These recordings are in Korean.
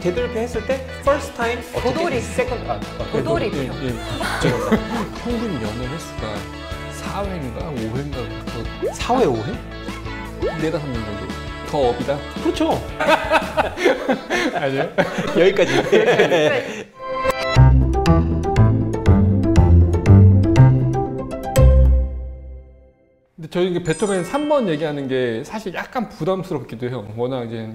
되돌이표 했을 때 first time, 도돌이. second, 도돌이표. 평균 연애 횟수가 4회인가 5회인가 4회 5회? 4, 5년 정도 더 업이다? 그렇죠. 아니요? 여기까지. 근데 저희 베토벤 3번 얘기하는 게 사실 약간 부담스럽기도 해요. 워낙 이제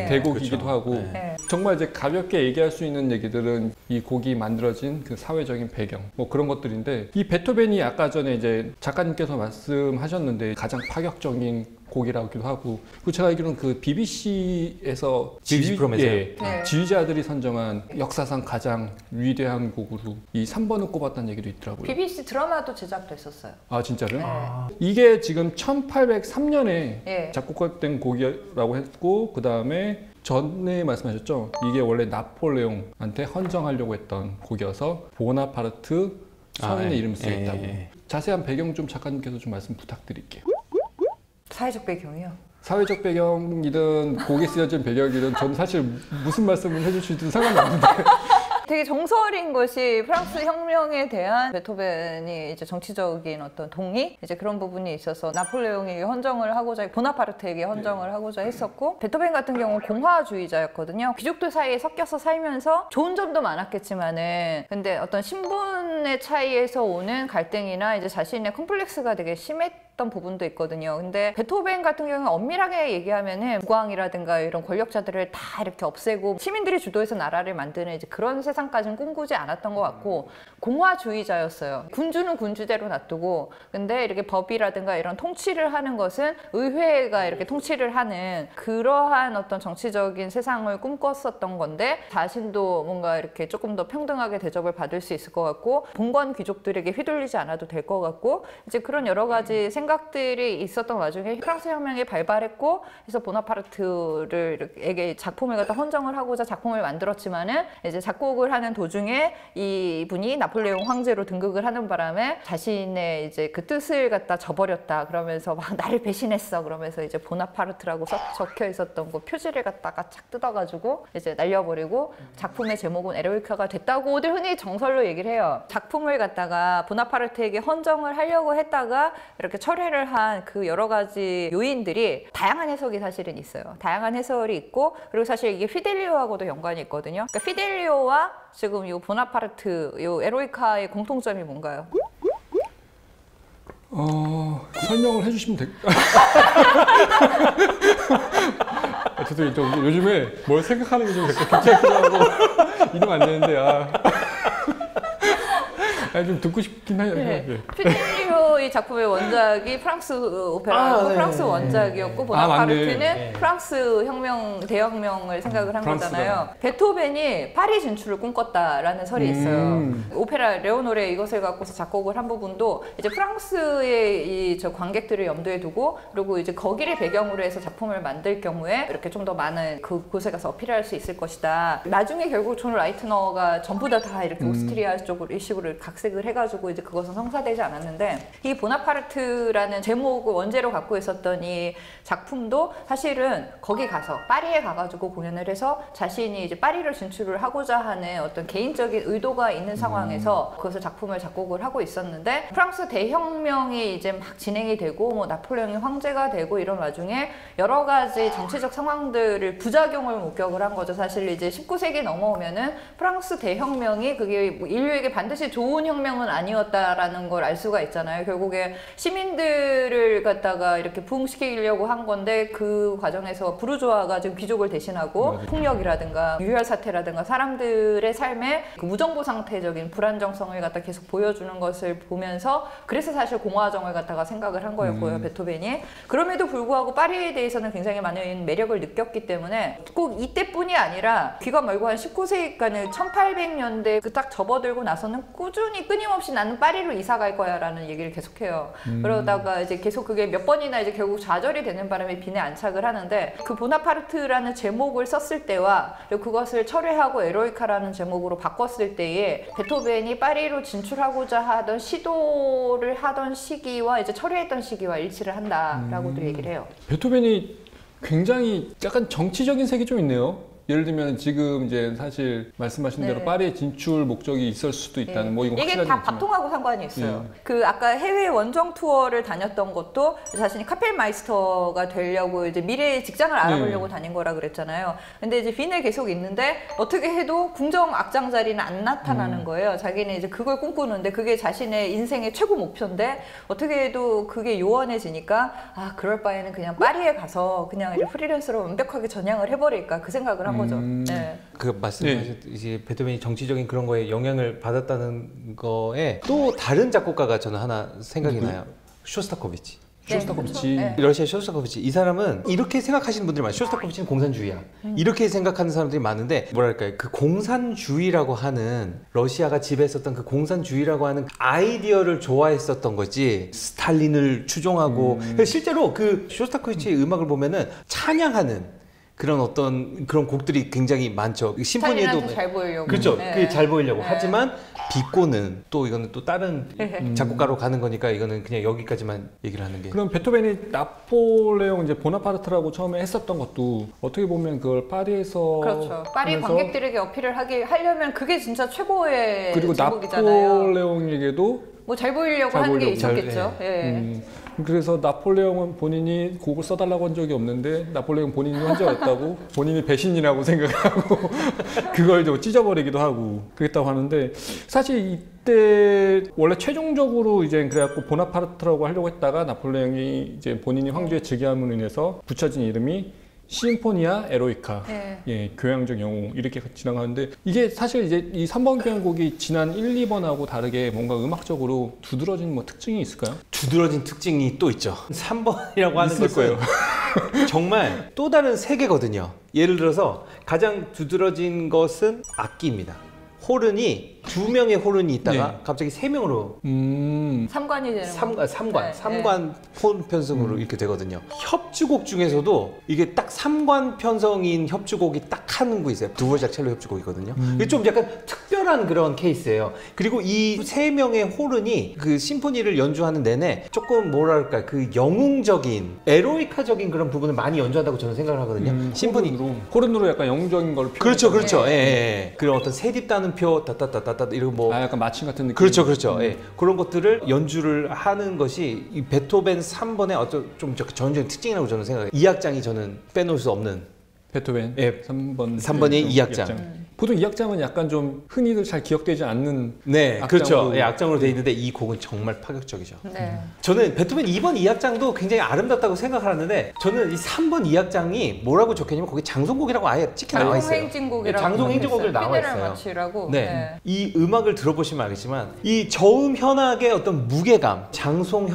대곡이기도 그렇죠. 하고 네. 정말 이제 가볍게 얘기할 수 있는 얘기들은 이 곡이 만들어진 그 사회적인 배경 뭐 그런 것들인데 이 베토벤이 아까 전에 이제 작가님께서 말씀하셨는데 가장 파격적인 곡이라고도 하고 그리고 제가 알기로는 그 BBC에서 BBC 프로그램에서요? 네. 지휘자들이 선정한 역사상 가장 위대한 곡으로 이 3번을 꼽았다는 얘기도 있더라고요. BBC 드라마도 제작됐었어요. 아 진짜로요? 네. 이게 지금 1803년에 예. 작곡된 곡이라고 했고 그 다음에 전에 말씀하셨죠? 이게 원래 나폴레옹한테 헌정하려고 했던 곡이어서 보나파르트 서인의 이름이 쓰여 있다고. 자세한 배경 좀 작가님께서 좀 말씀 부탁드릴게요. 사회적 배경이요? 사회적 배경이든 곡에 쓰여진 배경이든 저는 사실 무슨 말씀을 해주시든 상관이 없는데 되게 정설인 것이 프랑스 혁명에 대한 베토벤이 이제 정치적인 어떤 동의 이제 그런 부분이 있어서 나폴레옹에게 헌정을 하고자 보나파르트에게 헌정을 하고자 했었고 베토벤 같은 경우는 공화주의자였거든요. 귀족들 사이에 섞여서 살면서 좋은 점도 많았겠지만은 근데 어떤 신분의 차이에서 오는 갈등이나 이제 자신의 컴플렉스가 되게 심했던 부분도 있거든요. 근데 베토벤 같은 경우는 엄밀하게 얘기하면은 국왕이라든가 이런 권력자들을 다 이렇게 없애고 시민들이 주도해서 나라를 만드는 이제 그런 세상까지는 꿈꾸지 않았던 것 같고 공화주의자였어요. 군주는 군주대로 놔두고 근데 이렇게 법이라든가 이런 통치를 하는 것은 의회가 이렇게 통치를 하는 그러한 어떤 정치적인 세상을 꿈꿨었던 건데 자신도 뭔가 이렇게 조금 더 평등하게 대접을 받을 수 있을 것 같고 봉건 귀족들에게 휘둘리지 않아도 될 것 같고 이제 그런 여러 가지 생각들이 있었던 와중에 프랑스 혁명이 발발했고 그래서 보나파르트를 에게 작품을 갖다 헌정을 하고자 작품을 만들었지만은 이제 작곡을 하는 도중에 이분이 나폴레옹 황제로 등극을 하는 바람에 자신의 이제 그 뜻을 갖다 저버렸다 그러면서 막 나를 배신했어 그러면서 이제 보나파르트라고 적혀 있었던 그 표지를 갖다가 착 뜯어가지고 이제 날려버리고 작품의 제목은 에로이카가 됐다고들 흔히 정설로 얘기를 해요. 작품을 갖다가 보나파르트에게 헌정을 하려고 했다가 이렇게 철회를 한 그 여러 가지 요인들이 다양한 해석이 사실은 있어요. 다양한 해설이 있고 그리고 사실 이게 피델리오하고도 연관이 있거든요. 그러니까 피델리오와 지금 이 보나파르트, 이 에로이카의 공통점이 뭔가요? 설명을 해주시면 될까요? 저도 좀 요즘에 뭘 생각하는 게 좀 귀찮기도 하고 이러면 안 되는데 좀 듣고 싶긴 해요. 네. 피델리오 이 작품의 원작이 프랑스 오페라였고 프랑스 원작이었고 보나파르트는 프랑스 혁명, 대혁명을 생각을 한 거잖아요. 베토벤이 파리 진출을 꿈꿨다라는 설이 있어요. 오페라 레오노르의 이것을 갖고서 작곡을 한 부분도 이제 프랑스의 이 저 관객들을 염두에 두고 그리고 이제 거기를 배경으로 해서 작품을 만들 경우에 이렇게 좀 더 많은 그곳에 가서 어필할 수 있을 것이다. 나중에 결국 존 라이트너가 전부 다 이렇게 오스트리아 쪽으로 이 식으로 각색을 해가지고 이제 그것은 성사되지 않았는데 이 보나파르트라는 제목을 원제로 갖고 있었던 이 작품도 사실은 거기 가서 파리에 가가지고 공연을 해서 자신이 이제 파리를 진출을 하고자 하는 어떤 개인적인 의도가 있는 상황에서 그것을 작품을 작곡을 하고 있었는데 프랑스 대혁명이 이제 막 진행이 되고 뭐 나폴레옹이 황제가 되고 이런 와중에 여러 가지 정치적 상황들을 부작용을 목격을 한 거죠. 사실 이제 19세기 넘어오면은 프랑스 대혁명이 그게 뭐 인류에게 반드시 좋은 혁명은 아니었다라는 걸 알 수가 있잖아요. 결국에 시민들을 갖다가 이렇게 부흥시키려고 한 건데 그 과정에서 부르주아가 지금 귀족을 대신하고 폭력이라든가 유혈 사태라든가 사람들의 삶에 그 무정부 상태적인 불안정성을 갖다 계속 보여주는 것을 보면서 그래서 사실 공화정을 갖다가 생각을 한 거였고요. 베토벤이. 그럼에도 불구하고 파리에 대해서는 굉장히 많은 매력을 느꼈기 때문에 꼭 이때뿐이 아니라 귀가 멀고 한 19세기까지 1800년대 그 딱 접어들고 나서는 꾸준히 끊임없이 나는 파리로 이사 갈 거야 라는 얘기를 계속해요. 그러다가 이제 계속 그게 몇 번이나 이제 결국 좌절이 되는 바람에 빈에 안착을 하는데 그 보나파르트라는 제목을 썼을 때와 그리고 그것을 철회하고 에로이카라는 제목으로 바꿨을 때에 베토벤이 파리로 진출하고자 하던 시도를 하던 시기와 이제 철회했던 시기와 일치를 한다라고도 얘기를 해요. 베토벤이 굉장히 약간 정치적인 색이 좀 있네요. 예를 들면 지금 이제 사실 말씀하신 대로 네. 파리에 진출 목적이 있을 수도 있다는 뭐 이건 이게 확실하지 다 않지만. 바통하고 상관이 있어요. 그 아까 해외 원정 투어를 다녔던 것도 자신이 카펠마이스터가 되려고 이제 미래의 직장을 알아보려고 다닌 거라 그랬잖아요. 근데 이제 빈에 계속 있는데 어떻게 해도 궁정 악장 자리는 안 나타나는 거예요. 자기는 이제 그걸 꿈꾸는데 그게 자신의 인생의 최고 목표인데 어떻게 해도 그게 요원해지니까 아 그럴 바에는 그냥 파리에 가서 그냥 이제 프리랜서로 완벽하게 전향을 해버릴까 그 생각을 한 거죠. 네. 그 말씀하신 이제 베토벤이 정치적인 그런 거에 영향을 받았다는 거에 또 다른 작곡가가 저는 하나 생각이 나요. 쇼스타코비치. 쇼스타코비치. 네. 러시아 쇼스타코비치. 이 사람은 이렇게 생각하시는 분들이 많아요. 쇼스타코비치는 공산주의야. 이렇게 생각하는 사람들이 많은데 뭐랄까요? 그 공산주의라고 하는 러시아가 지배했었던 그 공산주의라고 하는 아이디어를 좋아했었던 거지 스탈린을 추종하고 실제로 그 쇼스타코비치의 음악을 보면은 찬양하는 그런 어떤 그런 곡들이 굉장히 많죠. 심포니에도 스탈린한테 잘 보이려고. 그렇죠. 네. 그게 잘 보이려고. 네. 하지만 비꼬는 또 이거는 또 다른 작곡가로 가는 거니까 이거는 그냥 여기까지만 얘기를 하는 게. 그럼 베토벤이 나폴레옹 이제 보나파르트라고 처음에 했었던 것도 어떻게 보면 그걸 파리에서 그렇죠. 파리 하면서 관객들에게 어필을 하려면 그게 진짜 최고의 그리고 제목이잖아요. 나폴레옹에게도 뭐 잘 보이려고 잘 하는 게 보이려고. 있었겠죠. 예. 그래서 나폴레옹은 본인이 곡을 써달라고 한 적이 없는데 나폴레옹 본인이 환자였다고 본인이 배신이라고 생각하고 그걸 좀 찢어버리기도 하고 그랬다고 하는데 사실 이때 원래 최종적으로 이제 그래갖고 보나파르트라고 하려고 했다가 나폴레옹이 이제 본인이 황제의 즉위함으로 인해서 붙여진 이름이 심포니아 에로이카, 네. 예, 교향적 영웅 이렇게 지나가는데 이게 사실 이제 이 3번 교향곡이 지난 1, 2번하고 다르게 뭔가 음악적으로 두드러진 뭐 특징이 있을까요? 두드러진 특징이 또 있죠. 3번이라고 하는 있을 것은 거예요. 정말 또 다른 세계거든요. 예를 들어서 가장 두드러진 것은 악기입니다. 호른이 2명의 호른이 있다가 네. 갑자기 3명으로 3관이 되는 거. 3관 폰 편성으로 이렇게 되거든요. 협주곡 중에서도 이게 딱 3관 편성인 협주곡이 딱 한 구 있어요. 두보작 첼로 협주곡이거든요. 이게 좀 약간 특별한 그런 케이스예요. 그리고 이 3명의 호른이 그 심포니를 연주하는 내내 조금 뭐랄까 그 영웅적인 에로이카적인 그런 부분을 많이 연주한다고 저는 생각을 하거든요. 심포니 호른으로 약간 영웅적인 걸 그렇죠, 그렇죠. 네. 예, 예. 그런 어떤 세딥 따는 표, 따따따따따 이런 뭐 약간 마침 같은 느낌. 그렇죠, 그렇죠. 예. 그런 것들을 연주를 하는 것이 이 베토벤 3번의 어떤 좀 전형적인 특징이라고 저는 생각해요. 이 악장이 저는 빼놓을 수 없는. 베토벤 예. 3번의 이 악장. 보통 이 악장은 약간 좀 흔히들 잘 기억되지 않는 네, 악장으로. 그렇죠. 예, 악장으로 돼 있는데 이 곡은 정말 파격적이죠. 네. 저는 베토벤 2번 2악장도 굉장히 아름답다고 생각하는데 저는 이 3번 2악장이 뭐라고 적혀있냐면 거기 장송곡이라고 아예 찍혀 나와 있어요. 장송행진곡이라고. 장송행진곡으로 나와 있어요. 마치라고. 네. 이 음악을 들어보시면 알겠지만 이 저음 현악의 어떤 무게감, 장송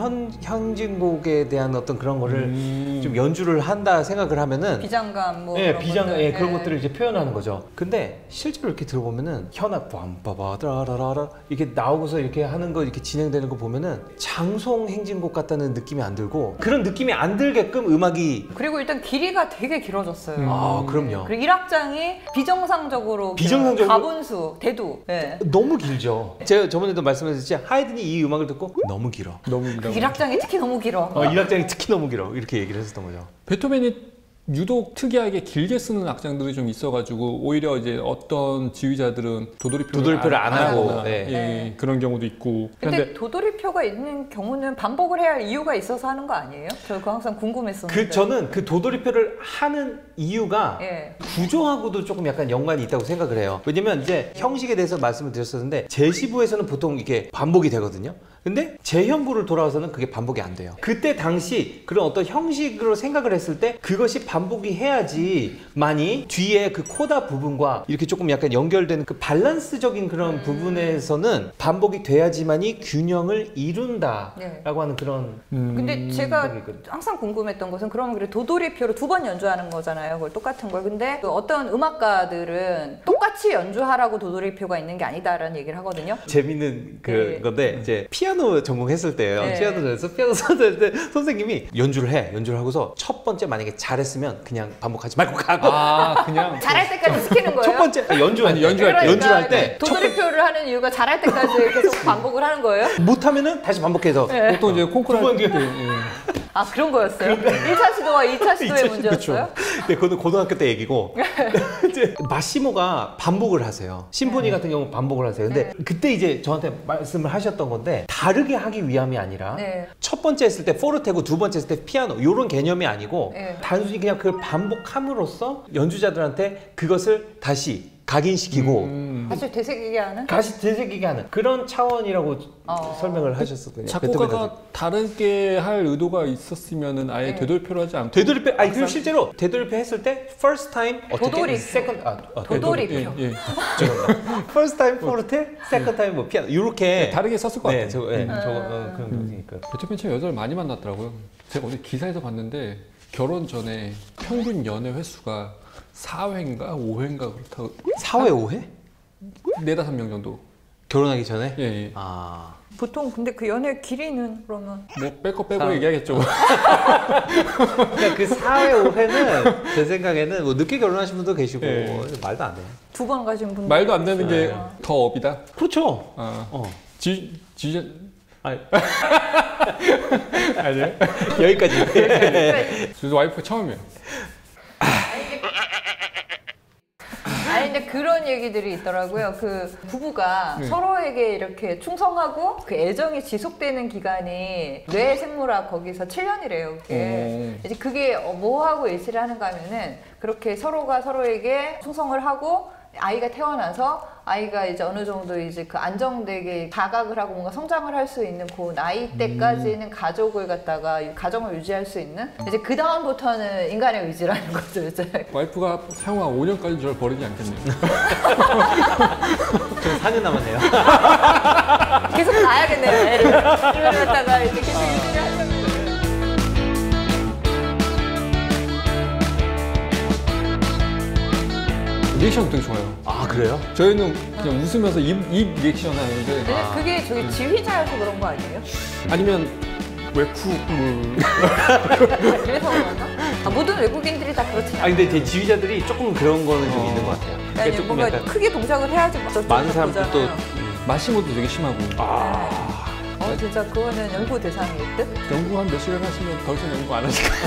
행진곡에 대한 어떤 그런 거를 좀 연주를 한다 생각을 하면은 비장감 뭐 예, 그런 비장, 것들. 예, 그런 네. 것들을 이제 표현하는 거죠. 근데 실제로 이렇게 들어보면은 현악 밤바바다라라 이렇게 나오고서 이렇게 하는 거 이렇게 진행되는 거 보면은 장송 행진곡 같다는 느낌이 안 들고 그런 느낌이 안 들게끔 음악이 그리고 일단 길이가 되게 길어졌어요. 아, 그럼요. 그리고 1악장이 비정상적으로 가분수, 대두. 네. 너무 길죠. 제가 저번에도 말씀드렸듯이 하이든이 이 음악을 듣고 너무 길어. 너무 길다고. 1악장이 특히 너무 길어. 1악장이 특히 너무 길어. 이렇게 얘기를 했었던 거죠. 베토벤이 유독 특이하게 길게 쓰는 악장들이 좀 있어가지고 오히려 이제 어떤 지휘자들은 도돌이표를 안 하고, 하거나, 네. 예, 그런 경우도 있고. 근데 도돌이표가 있는 경우는 반복을 해야 할 이유가 있어서 하는 거 아니에요? 저 그거 항상 궁금했었는데. 저는 그 도돌이표를 하는 이유가 예. 구조하고도 조금 약간 연관이 있다고 생각을 해요. 왜냐면 이제 형식에 대해서 말씀을 드렸었는데 제시부에서는 보통 이게 반복이 되거든요. 근데 제형부를 돌아와서는 그게 반복이 안 돼요. 그때 당시 그런 어떤 형식으로 생각을 했을 때 그것이 반복이 해야지만이 뒤에 그 코다 부분과 이렇게 조금 약간 연결되는 그 밸런스적인 그런 부분에서는 반복이 돼야지만이 균형을 이룬다라고 네. 하는 그런 근데 제가 생각이거든요. 항상 궁금했던 것은 그러면 그래 도돌이표로 2번 연주하는 거잖아요. 그걸 똑같은 걸. 근데 그 어떤 음악가들은 똑같이 연주하라고 도돌이표가 있는 게 아니다라는 얘기를 하거든요. 재밌는 네. 건데 이제 피아노 전공했을 때예요. 네. 피아노에서 피아노 선생님 때 선생님이 연주를 하고서 첫 번째 만약에 잘했으면 그냥 반복하지 말고 가고 그냥 잘할 때까지 시키는 거예요? 첫 번째 연주할 그러니까 연주할 때 도돌이표를 하는 이유가 잘할 때까지 계속 반복을 하는 거예요? 못하면은 다시 반복해서 네. 보통 이제 콩쿠르 두 번 할 때, 예. 아 그런 거였어요? 1차 시도와 2차 시도의 문제였어요? 네, 그거는 고등학교 때 얘기고 이제 마시모가 반복을 하세요. 심포니 같은 경우 반복을 하세요. 근데 그때 이제 저한테 말씀을 하셨던 건데 다르게 하기 위함이 아니라 첫 번째 했을 때 포르테고 두 번째 했을 때 피아노 이런 개념이 아니고 단순히 그냥 그걸 반복함으로써 연주자들한테 그것을 다시 각인시키고 다시 되새기게 하는? 다시 되새기게 하는 그런 차원이라고 설명을 하셨었거든요. 작곡가가 다르게 할 의도가 있었으면은 아예 되돌표를 하지 않고 되돌이표 아니 그리고 실제로 되돌이표 했을 때 first time 도돌이표. second 도돌이표. 죄송합니다. first time 포르테, second time 뭐 피아노 이렇게 다르게 썼을 것 같아요. 그런 거니까. 베토벤 참 여자를 많이 만났더라고요. 제가 어디 기사에서 봤는데 결혼 전에 평균 연애 횟수가 4회인가 5회인가 그렇다고. 4회 5회? 4-5명 정도. 결혼하기 전에? 예. 아. 보통 근데 그 연애 길이는 그러면 뭐 뺄 거 빼고 얘기하겠죠. 그러니까 그 4회 5회는 제 생각에는 뭐 늦게 결혼하신 분도 계시고 말도 안 돼. 2번 가신 분들 말도 안 되는 게 더 업이다. 그렇죠. 아니. 아니에요? 여기까지. 저도 와이프 처음이에요. 아니 근데 그런 얘기들이 있더라고요. 그 부부가 서로에게 이렇게 충성하고 그 애정이 지속되는 기간이 뇌 생물학 거기서 7년이래요. 그게 이제 그게 뭐 하고 일치를 하는가 하면은 그렇게 서로가 서로에게 충성을 하고 아이가 태어나서 아이가 이제 어느 정도 이제 그 안정되게 자각을 하고 뭔가 성장을 할 수 있는 그 나이 때까지는 가족을 갖다가 가정을 유지할 수 있는 이제 그 다음부터는 인간의 의지라는 거죠 이제. 와이프가 향후 5년까지 저를 버리지 않겠네요. 저 4년 남았네요. 계속 가야겠네요 애를. 이걸 갖다가 이제 계속 유지를 하려면. 리액션 되게 좋아요. 아 그래요? 저희는 그냥 웃으면서 입 리액션 하는데 근데 그게 저기 지휘자여서 그런 거 아니에요? 아니면 외국물 그래서 그런가? 모든 외국인들이 다 그렇진 않아요. 아 근데 제 지휘자들이 조금 그런 거는 좀 있는 것 같아요. 그러니까 아니, 조금 뭔가 약간 크게 동작을 해야지 많은 사람들 또 마시모도 되게 심하고 진짜 그거는 연구 대상일 듯? 연구 한 몇 시간 하시면 더 이상 연구 안 하실 거예요.